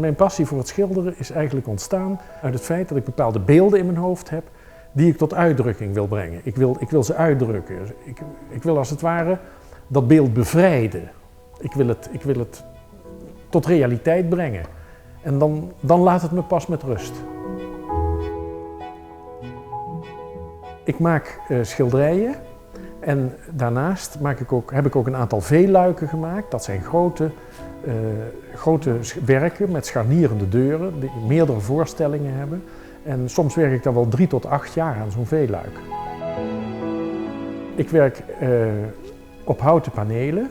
Mijn passie voor het schilderen is eigenlijk ontstaan uit het feit dat ik bepaalde beelden in mijn hoofd heb die ik tot uitdrukking wil brengen. Ik wil ze uitdrukken. Ik wil als het ware dat beeld bevrijden. Ik wil het tot realiteit brengen. En dan laat het me pas met rust. Ik maak schilderijen en daarnaast heb ik ook een aantal veelluiken gemaakt. Dat zijn grote werken met scharnierende deuren die meerdere voorstellingen hebben. En soms werk ik dan wel 3 tot 8 jaar aan zo'n veelluik. Ik werk op houten panelen.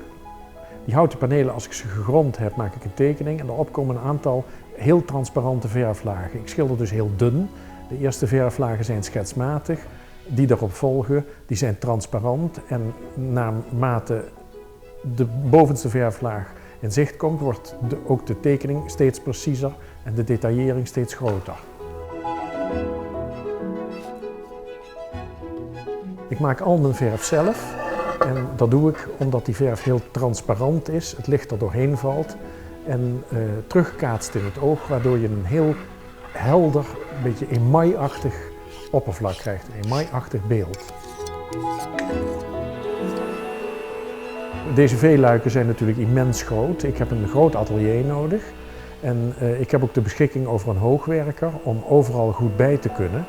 Die houten panelen, als ik ze gegrond heb, maak ik een tekening en daarop komen een aantal heel transparante verflagen. Ik schilder dus heel dun. De eerste verflagen zijn schetsmatig. Die daarop volgen, die zijn transparant en naarmate de bovenste verflaag in zicht komt, wordt ook de tekening steeds preciezer en de detaillering steeds groter. Ik maak al mijn verf zelf en dat doe ik omdat die verf heel transparant is, het licht er doorheen valt en terugkaatst in het oog, waardoor je een heel helder, een beetje emaille-achtig oppervlak krijgt, een emaille-achtig beeld. Deze veelluiken zijn natuurlijk immens groot. Ik heb een groot atelier nodig en ik heb ook de beschikking over een hoogwerker om overal goed bij te kunnen.